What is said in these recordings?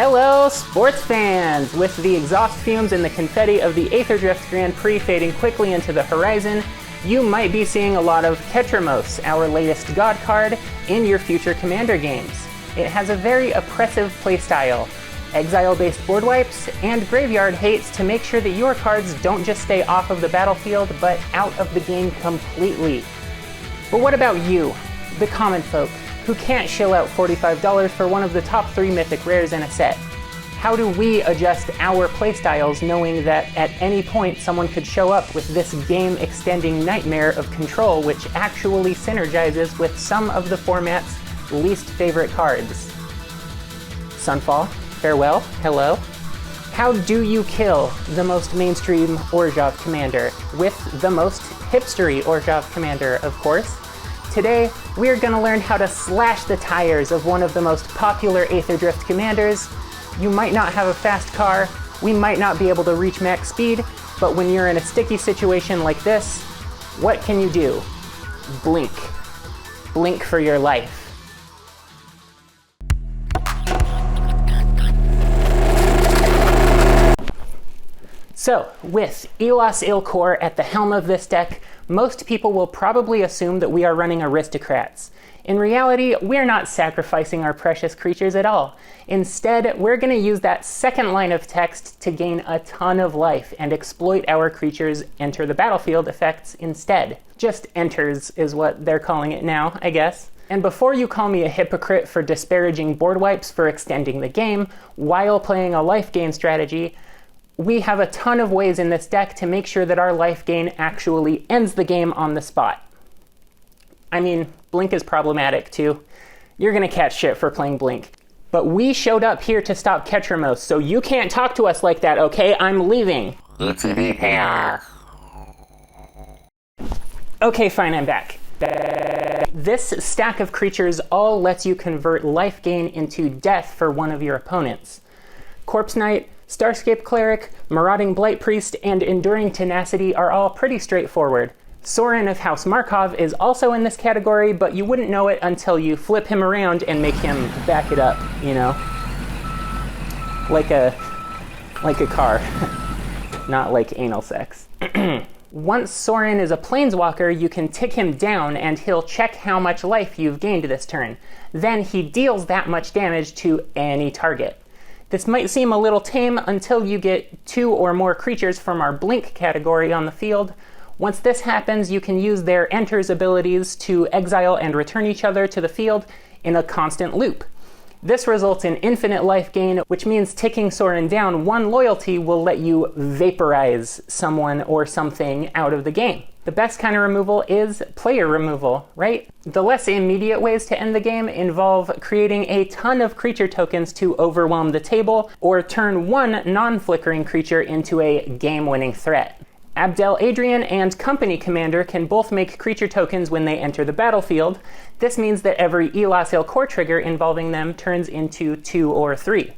Hello, sports fans! With the exhaust fumes and the confetti of the Aetherdrift Grand Prix fading quickly into the horizon, you might be seeing a lot of Ketramose, our latest god card, in your future Commander games. It has a very oppressive playstyle, exile-based board wipes, and graveyard hates to make sure that your cards don't just stay off of the battlefield, but out of the game completely. But what about you, the common folk, who can't shill out $45 for one of the top 3 mythic rares in a set? How do we adjust our playstyles knowing that at any point someone could show up with this game-extending nightmare of control which actually synergizes with some of the format's least favorite cards? Sunfall, farewell, hello. How do you kill the most mainstream Orzhov commander with the most hipstery Orzhov commander, of course? Today, we're going to learn how to slash the tires of one of the most popular Aetherdrift commanders. You might not have a fast car, we might not be able to reach max speed, but when you're in a sticky situation like this, what can you do? Blink. Blink for your life. So, with Elas Ilkor at the helm of this deck, most people will probably assume that we are running aristocrats. In reality, we're not sacrificing our precious creatures at all. Instead, we're going to use that second line of text to gain a ton of life and exploit our creatures' enter the battlefield effects instead. Just enters is what they're calling it now, I guess. And before you call me a hypocrite for disparaging board wipes for extending the game while playing a life gain strategy, we have a ton of ways in this deck to make sure that our life gain actually ends the game on the spot. I mean, Blink is problematic too. You're gonna catch shit for playing Blink. But we showed up here to stop Ketramose, so you can't talk to us like that, okay? I'm leaving. Okay, fine, I'm back. This stack of creatures all lets you convert life gain into death for one of your opponents. Corpse Knight, Starscape Cleric, Marauding Blight Priest, and Enduring Tenacity are all pretty straightforward. Sorin of House Markov is also in this category, but you wouldn't know it until you flip him around and make him back it up, you know? Like a car, not like anal sex. Once Sorin is a planeswalker, you can tick him down and he'll check how much life you've gained this turn. Then he deals that much damage to any target. This might seem a little tame until you get 2 or more creatures from our Blink category on the field. Once this happens, you can use their Enters abilities to exile and return each other to the field in a constant loop. This results in infinite life gain, which means ticking Sorin down 1 loyalty will let you vaporize someone or something out of the game. The best kind of removal is player removal, right? The less immediate ways to end the game involve creating a ton of creature tokens to overwhelm the table, or turn one non-flickering creature into a game-winning threat. Abdel Adrian and Company Commander can both make creature tokens when they enter the battlefield. This means that every Elas Ilkor trigger involving them turns into 2 or 3.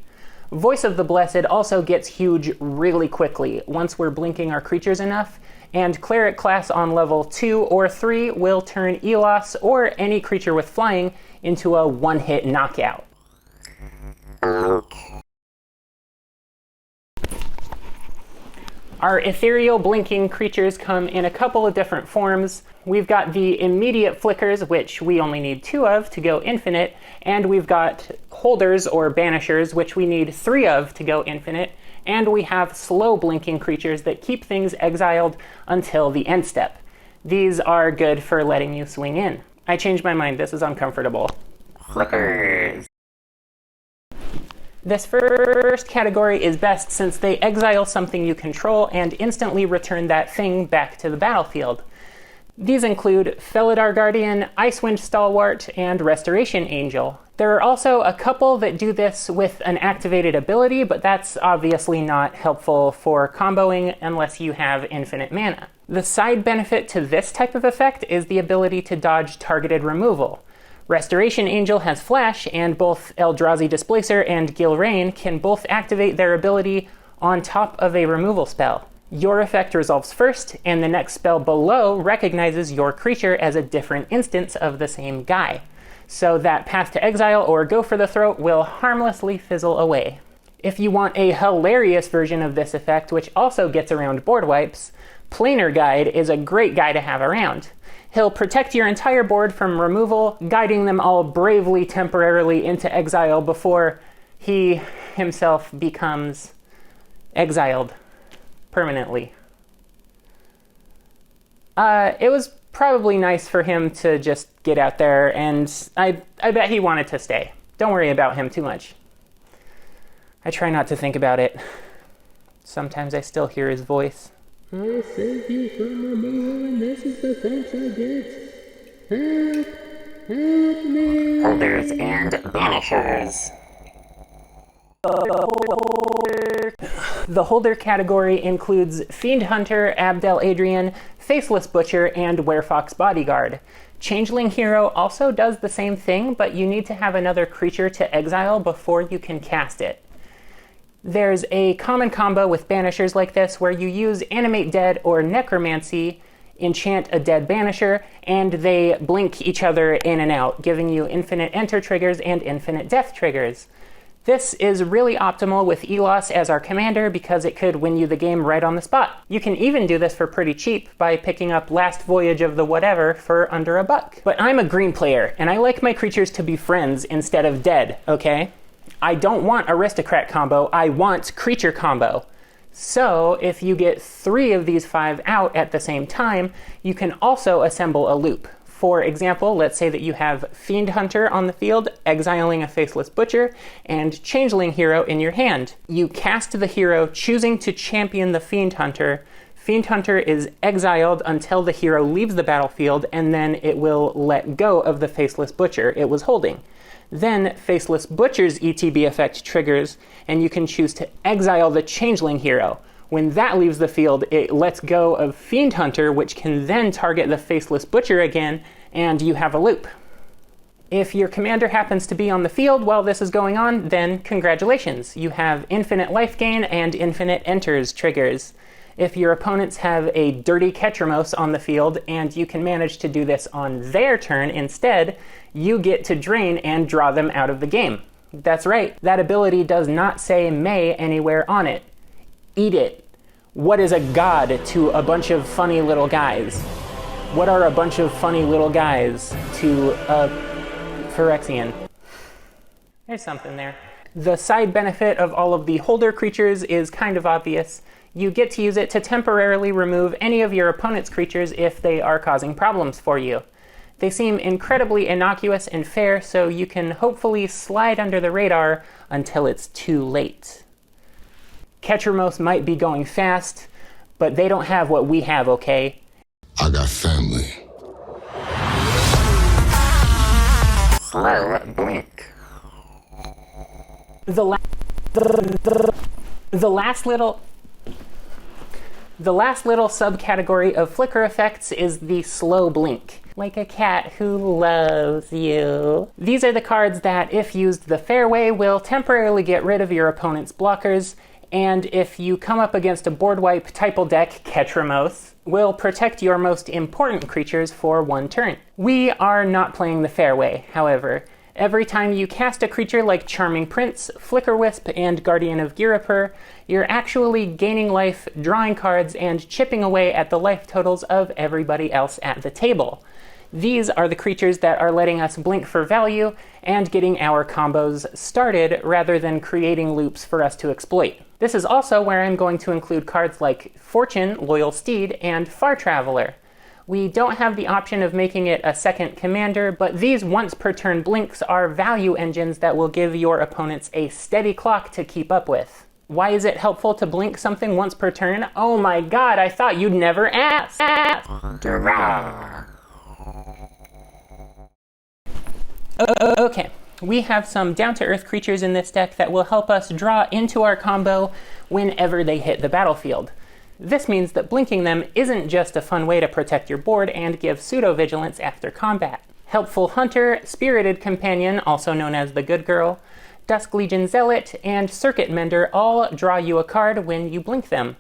Voice of the Blessed also gets huge really quickly once we're blinking our creatures enough, and Cleric class on level 2 or 3 will turn Elas or any creature with flying into a one-hit knockout. Our ethereal blinking creatures come in a couple of different forms. We've got the immediate flickers, which we only need 2 of to go infinite, and we've got holders or banishers, which we need 3 of to go infinite, and we have slow blinking creatures that keep things exiled until the end step. These are good for letting you swing in. I changed my mind, this is uncomfortable. Flickers. This first category is best since they exile something you control and instantly return that thing back to the battlefield. These include Felidar Guardian, Icewind Stalwart, and Restoration Angel. There are also a couple that do this with an activated ability, but that's obviously not helpful for comboing unless you have infinite mana. The side benefit to this type of effect is the ability to dodge targeted removal. Restoration Angel has Flash, and both Eldrazi Displacer and Gilrain can both activate their ability on top of a removal spell. Your effect resolves first, and the next spell below recognizes your creature as a different instance of the same guy. So that Path to Exile or Go for the Throat will harmlessly fizzle away. If you want a hilarious version of this effect, which also gets around board wipes, Planar Guide is a great guy to have around. He'll protect your entire board from removal, guiding them all bravely temporarily into exile before he himself becomes exiled permanently. It was probably nice for him to just get out there, and I bet he wanted to stay. Don't worry about him too much. I try not to think about it. Sometimes I still hear his voice. I saved you from removal, and this is the thanks I get. Help me! Holders and Banishers. The holder category includes Fiend Hunter, Abdel Adrian, Faceless Butcher, and Werefox Bodyguard. Changeling Hero also does the same thing, but you need to have another creature to exile before you can cast it. There's a common combo with Banishers like this where you use Animate Dead or Necromancy, enchant a dead Banisher, and they blink each other in and out, giving you infinite enter triggers and infinite death triggers. This is really optimal with Elos as our commander because it could win you the game right on the spot. You can even do this for pretty cheap by picking up Last Voyage of the Whatever for under $1. But I'm a green player, and I like my creatures to be friends instead of dead, okay? I don't want Aristocrat combo, I want Creature combo. So if you get 3 of these 5 out at the same time, you can also assemble a loop. For example, let's say that you have Fiend Hunter on the field, exiling a Faceless Butcher, and Changeling Hero in your hand. You cast the hero, choosing to champion the Fiend Hunter. Fiend Hunter is exiled until the hero leaves the battlefield, and then it will let go of the Faceless Butcher it was holding. Then Faceless Butcher's ETB effect triggers, and you can choose to exile the Changeling Hero. When that leaves the field, it lets go of Fiend Hunter, which can then target the Faceless Butcher again, and you have a loop. If your commander happens to be on the field while this is going on, then congratulations. You have infinite life gain and infinite enters triggers. If your opponents have a dirty Ketramose on the field and you can manage to do this on their turn instead, you get to drain and draw them out of the game. That's right, that ability does not say may anywhere on it. Eat it. What is a god to a bunch of funny little guys? What are a bunch of funny little guys to a Phyrexian? There's something there. The side benefit of all of the holder creatures is kind of obvious. You get to use it to temporarily remove any of your opponent's creatures if they are causing problems for you. They seem incredibly innocuous and fair, so you can hopefully slide under the radar until it's too late. Ketramose might be going fast, but they don't have what we have, okay? I got family. Slow blink. The last little subcategory of flicker effects is the slow blink. Like a cat who loves you. These are the cards that, if used the fair way, will temporarily get rid of your opponent's blockers, and if you come up against a board wipe typal deck, Ketramose, will protect your most important creatures for 1 turn. We are not playing the fair way, however. Every time you cast a creature like Charming Prince, Flicker Wisp, and Guardian of Ghirapur, you're actually gaining life, drawing cards, and chipping away at the life totals of everybody else at the table. These are the creatures that are letting us blink for value and getting our combos started rather than creating loops for us to exploit. This is also where I'm going to include cards like Fortune, Loyal Steed, and Far Traveler. We don't have the option of making it a second commander, but these once per turn blinks are value engines that will give your opponents a steady clock to keep up with. Why is it helpful to blink something once per turn? Oh my god, I thought you'd never ask! Okay, we have some down-to-earth creatures in this deck that will help us draw into our combo whenever they hit the battlefield. This means that blinking them isn't just a fun way to protect your board and give pseudo-vigilance after combat. Helpful Hunter, Spirited Companion, also known as the Good Girl, Dusk Legion Zealot, and Circuit Mender all draw you a card when you blink them.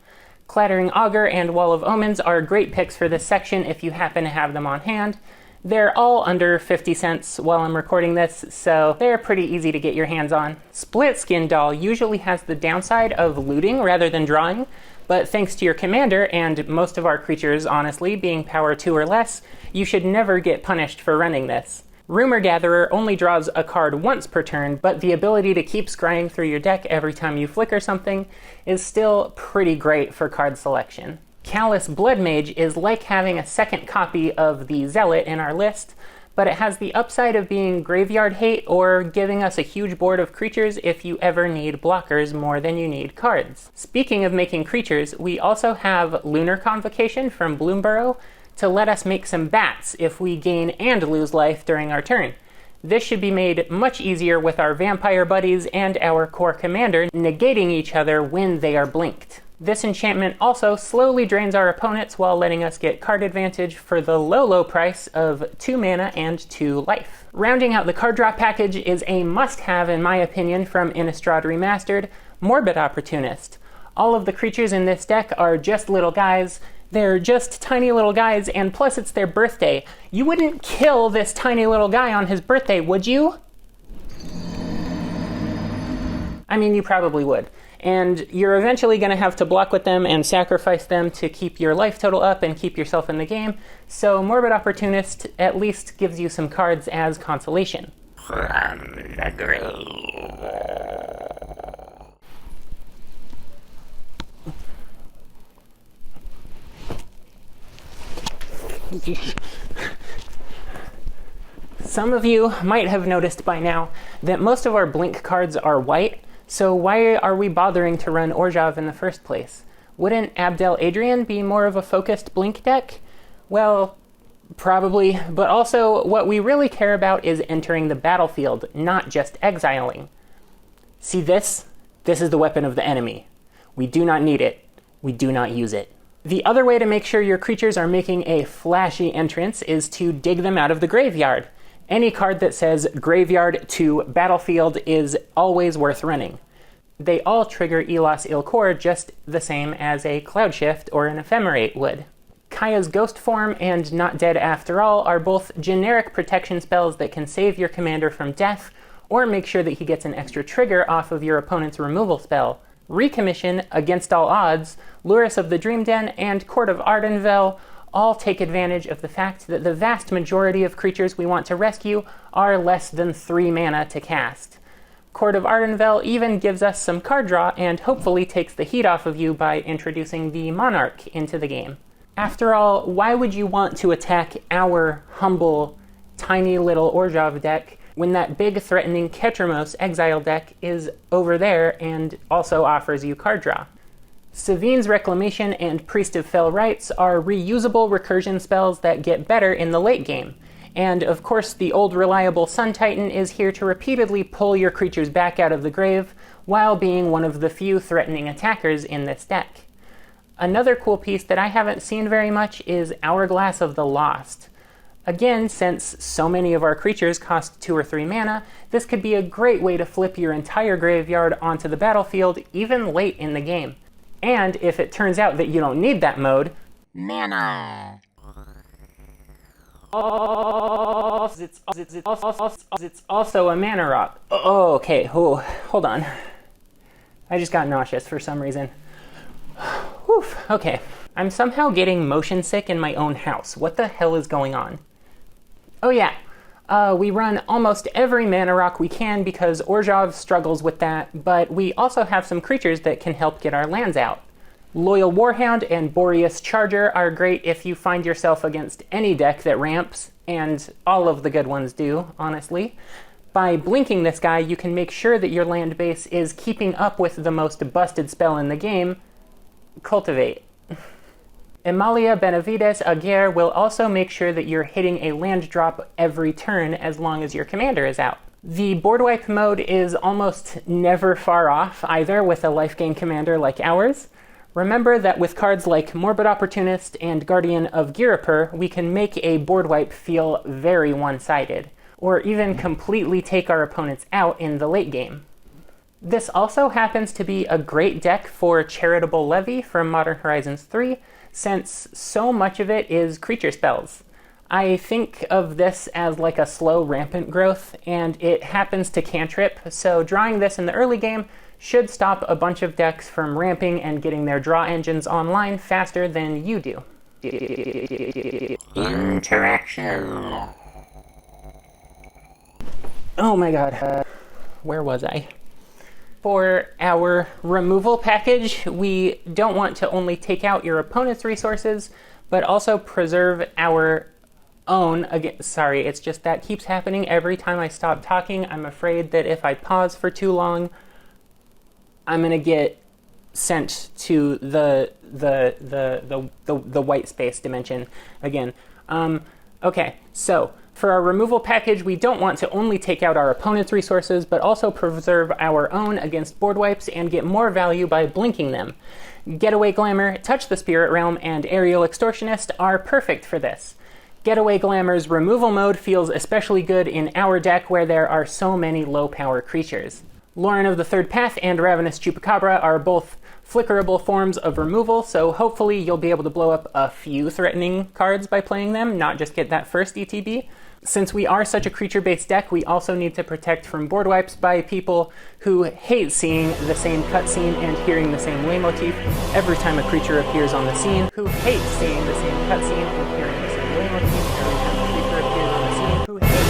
Clattering Augur and Wall of Omens are great picks for this section if you happen to have them on hand. They're all under 50 cents while I'm recording this, so they're pretty easy to get your hands on. Split Skin Doll usually has the downside of looting rather than drawing, but thanks to your commander, and most of our creatures, honestly, being power 2 or less, you should never get punished for running this. Rumor Gatherer only draws a card once per turn, but the ability to keep scrying through your deck every time you flicker something is still pretty great for card selection. Callous Blood Mage is like having a second copy of the Zealot in our list, but it has the upside of being graveyard hate or giving us a huge board of creatures if you ever need blockers more than you need cards. Speaking of making creatures, we also have Lunar Convocation from Bloomburrow to let us make some bats if we gain and lose life during our turn. This should be made much easier with our vampire buddies and our core commander negating each other when they are blinked. This enchantment also slowly drains our opponents while letting us get card advantage for the low price of 2 mana and 2 life. Rounding out the card draw package is a must-have in my opinion from Innistrad Remastered, Morbid Opportunist. All of the creatures in this deck are just little guys. They're just tiny little guys, and plus it's their birthday. You wouldn't kill this tiny little guy on his birthday, would you? I mean, you probably would. And you're eventually going to have to block with them and sacrifice them to keep your life total up and keep yourself in the game, so Morbid Opportunist at least gives you some cards as consolation. From the grave. Some of you might have noticed by now that most of our blink cards are white, so why are we bothering to run Orzhov in the first place? Wouldn't Abdel Adrian be more of a focused blink deck? Well, probably, but also what we really care about is entering the battlefield, not just exiling. See this? This is the weapon of the enemy. We do not need it. We do not use it. The other way to make sure your creatures are making a flashy entrance is to dig them out of the graveyard. Any card that says graveyard to battlefield is always worth running. They all trigger Elos Ilkor just the same as a Cloud Shift or an Ephemerate would. Kaya's Ghost Form and Not Dead After All are both generic protection spells that can save your commander from death or make sure that he gets an extra trigger off of your opponent's removal spell. Recommission, Against All Odds, Lurrus of the Dream Den, and Court of Ardenvel all take advantage of the fact that the vast majority of creatures we want to rescue are less than 3 mana to cast. Court of Ardenvel even gives us some card draw and hopefully takes the heat off of you by introducing the Monarch into the game. After all, why would you want to attack our humble, tiny little Orzhov deck when that big threatening Ketramose exile deck is over there and also offers you card draw? Savine's Reclamation and Priest of Fell Rites are reusable recursion spells that get better in the late game. And of course, the old reliable Sun Titan is here to repeatedly pull your creatures back out of the grave while being one of the few threatening attackers in this deck. Another cool piece that I haven't seen very much is Hourglass of the Lost. Again, since so many of our creatures cost 2 or 3 mana, this could be a great way to flip your entire graveyard onto the battlefield even late in the game. And if it turns out that you don't need that mode, Mana. it's also a mana rock. Oh, okay, hold on. I just got nauseous for some reason. Whew, okay. I'm somehow getting motion sick in my own house. What the hell is going on? Oh yeah, we run almost every mana rock we can because Orzhov struggles with that, but we also have some creatures that can help get our lands out. Loyal Warhound and Boreas Charger are great if you find yourself against any deck that ramps, and all of the good ones do, honestly. By blinking this guy, you can make sure that your land base is keeping up with the most busted spell in the game, Cultivate. Emalia Benavides Aguirre will also make sure that you're hitting a land drop every turn as long as your commander is out. The board wipe mode is almost never far off either with a life gain commander like ours. Remember that with cards like Morbid Opportunist and Guardian of Girapur, we can make a board wipe feel very one-sided, or even completely take our opponents out in the late game. This also happens to be a great deck for Charitable Levy from Modern Horizons 3, since so much of it is creature spells. I think of this as like a slow rampant growth, and it happens to cantrip, so drawing this in the early game should stop a bunch of decks from ramping and getting their draw engines online faster than you do. Interaction. Oh my god, where was I? For our removal package, we don't want to only take out your opponent's resources, but also preserve our own. Again, sorry, it's just that keeps happening every time I stop talking. I'm afraid that if I pause for too long, I'm gonna get sent to the white space dimension again. Okay, so for our removal package, we don't want to only take out our opponent's resources, but also preserve our own against board wipes and get more value by blinking them. Getaway Glamour, Touch the Spirit Realm, and Aerial Extortionist are perfect for this. Getaway Glamour's removal mode feels especially good in our deck where there are so many low-power creatures. Lauren of the Third Path and Ravenous Chupacabra are both flickerable forms of removal, so hopefully you'll be able to blow up a few threatening cards by playing them, not just get that first ETB. Since we are such a creature-based deck, we also need to protect from board wipes by people who hate seeing the same cutscene and hearing the same leitmotif every time a creature appears on the scene, who hate seeing the same cutscene and hearing the same leitmotif every time a creature appears on the scene, who hate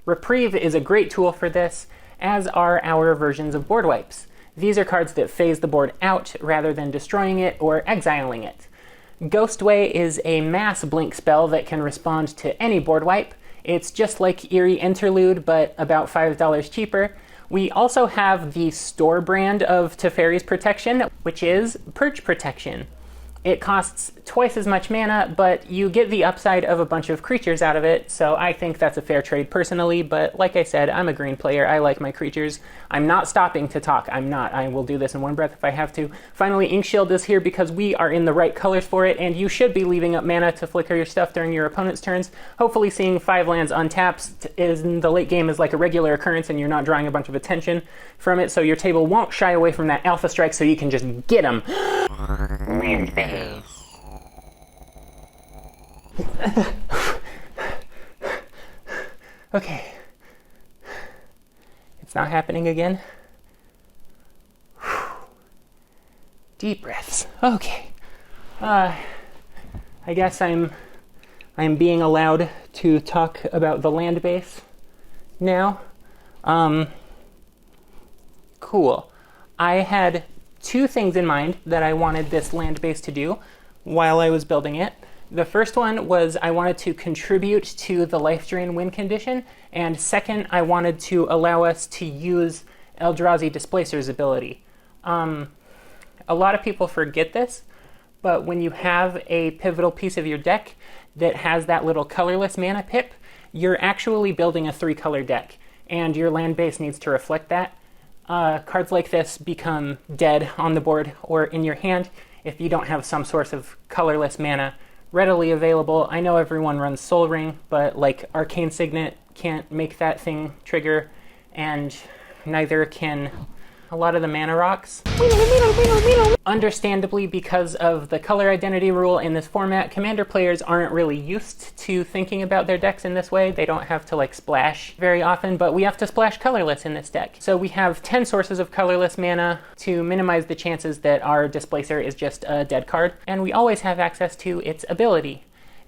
Reprieve is a great tool for this, as are our versions of board wipes. These are cards that phase the board out rather than destroying it or exiling it. Ghostway is a mass blink spell that can respond to any board wipe. It's just like Eerie Interlude, but about $5 cheaper. We also have the store brand of Teferi's Protection, which is Perch Protection. It costs twice as much mana, but you get the upside of a bunch of creatures out of it, so I think that's a fair trade personally, but like I said, I'm a green player, I like my creatures. I'm not stopping to talk, I will do this in one breath if I have to. Finally, Inkshield is here because we are in the right colors for it, and you should be leaving up mana to flicker your stuff during your opponent's turns. Hopefully seeing 5 lands untapped in the late game is like a regular occurrence and you're not drawing a bunch of attention from it, so your table won't shy away from that Alpha Strike so you can just get them. Wind base. Okay. It's not happening again. Deep breaths. Okay. I guess I'm being allowed to talk about the land base now. Cool. I had 2 things in mind that I wanted this land base to do while I was building it. The first one was I wanted to contribute to the life drain win condition, and second, I wanted to allow us to use Eldrazi Displacer's ability. A lot of people forget this, but when you have a pivotal piece of your deck that has that little colorless mana pip, you're actually building a 3-color deck, and your land base needs to reflect that. Cards like this become dead on the board or in your hand if you don't have some source of colorless mana readily available. I know everyone runs Sol Ring, but like Arcane Signet can't make that thing trigger, and neither can a lot of the mana rocks. Understandably, because of the color identity rule in this format, Commander players aren't really used to thinking about their decks in this way. They don't have to like splash very often, but we have to splash colorless in this deck. So we have 10 sources of colorless mana to minimize the chances that our Displacer is just a dead card, and we always have access to its ability.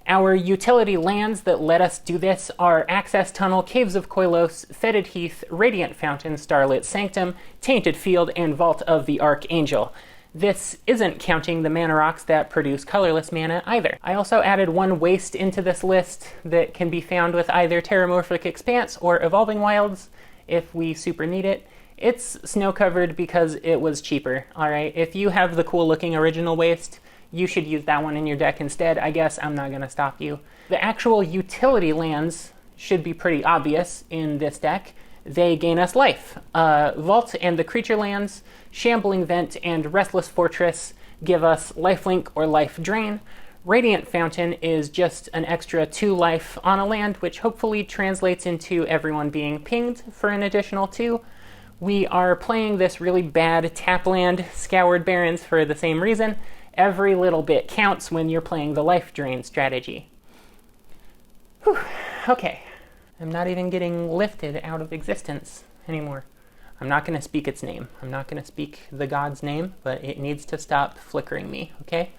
Our utility lands that let us do this are Access Tunnel, Caves of Koilos, Fetid Heath, Radiant Fountain, Starlit Sanctum, Tainted Field, and Vault of the Archangel. This isn't counting the mana rocks that produce colorless mana either. I also added 1 waste into this list that can be found with either Terramorphic Expanse or Evolving Wilds if we super need it. It's snow-covered because it was cheaper, alright? If you have the cool-looking original waste, you should use that one in your deck instead. I guess I'm not going to stop you. The actual utility lands should be pretty obvious in this deck. They gain us life. Vault and the creature lands, Shambling Vent, and Restless Fortress give us lifelink or life drain. Radiant Fountain is just an extra 2 life on a land, which hopefully translates into everyone being pinged for an additional 2. We are playing this really bad tap land, Scoured Barrens, for the same reason. Every little bit counts when you're playing the life drain strategy. Whew, okay. I'm not even getting lifted out of existence anymore. I'm not going to speak its name. I'm not going to speak the god's name, but it needs to stop flickering me, okay?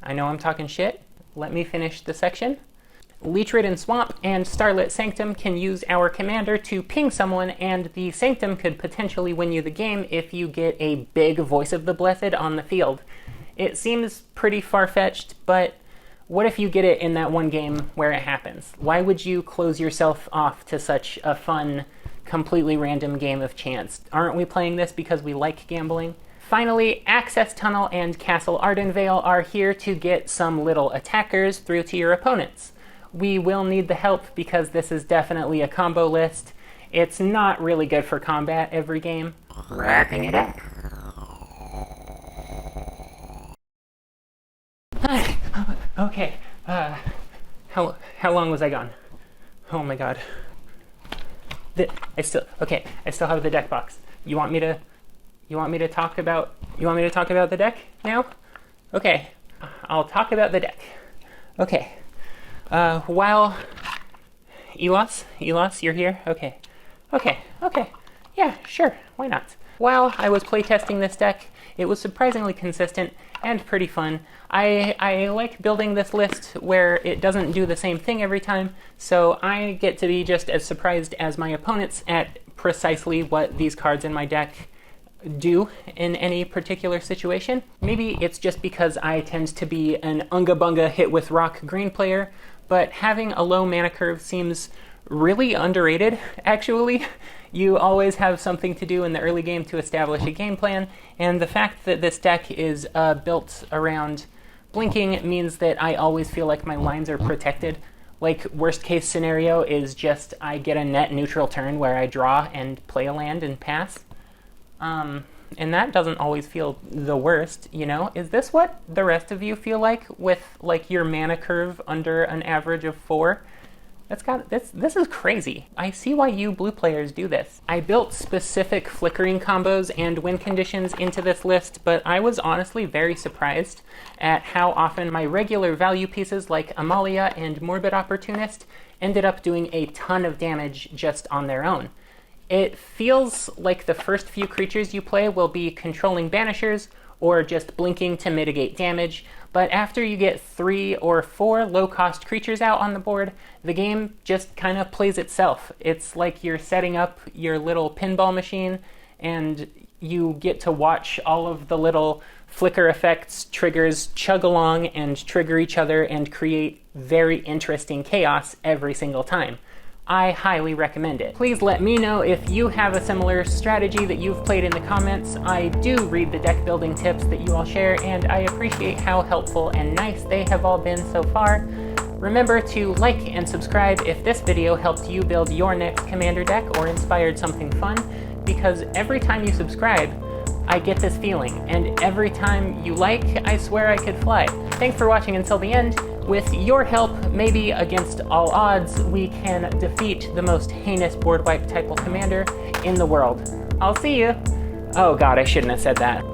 I know I'm talking shit. Let me finish the section. Leech-ridden Swamp and Starlit Sanctum can use our commander to ping someone, and the Sanctum could potentially win you the game if you get a big Voice of the Blessed on the field. It seems pretty far-fetched, but what if you get it in that one game where it happens? Why would you close yourself off to such a fun, completely random game of chance? Aren't we playing this because we like gambling? Finally, Access Tunnel and Castle Ardenvale are here to get some little attackers through to your opponents. We will need the help because this is definitely a combo list. It's not really good for combat every game. Wrapping it up. Okay, how long was I gone? Oh my god. I still have the deck box. You want me to talk about the deck now? Okay, I'll talk about the deck. Okay. While Elos, you're here? Okay. Yeah, sure, why not? While I was playtesting this deck, it was surprisingly consistent and pretty fun. I like building this list where it doesn't do the same thing every time, so I get to be just as surprised as my opponents at precisely what these cards in my deck do in any particular situation. Maybe it's just because I tend to be an unga bunga hit with rock green player, but having a low mana curve seems really underrated, actually. You always have something to do in the early game to establish a game plan, and the fact that this deck is built around blinking means that I always feel like my lines are protected. Like, worst case scenario is just I get a net neutral turn where I draw and play a land and pass. And that doesn't always feel the worst, you know? Is this what the rest of you feel like with, like, your mana curve under an average of 4? This is crazy. I see why you blue players do this. I built specific flickering combos and win conditions into this list, but I was honestly very surprised at how often my regular value pieces like Amalia and Morbid Opportunist ended up doing a ton of damage just on their own. It feels like the first few creatures you play will be controlling Banishers or just blinking to mitigate damage, but after you get 3 or 4 low-cost creatures out on the board, the game just kind of plays itself. It's like you're setting up your little pinball machine, and you get to watch all of the little flicker effects, triggers chug along and trigger each other and create very interesting chaos every single time. I highly recommend it. Please let me know if you have a similar strategy that you've played in the comments. I do read the deck building tips that you all share, and I appreciate how helpful and nice they have all been so far. Remember to like and subscribe if this video helped you build your next commander deck or inspired something fun, because every time you subscribe, I get this feeling, and every time you like, I swear I could fly. Thanks for watching until the end. With your help, maybe against all odds, we can defeat the most heinous board wipe type of commander in the world. I'll see you. Oh god, I shouldn't have said that.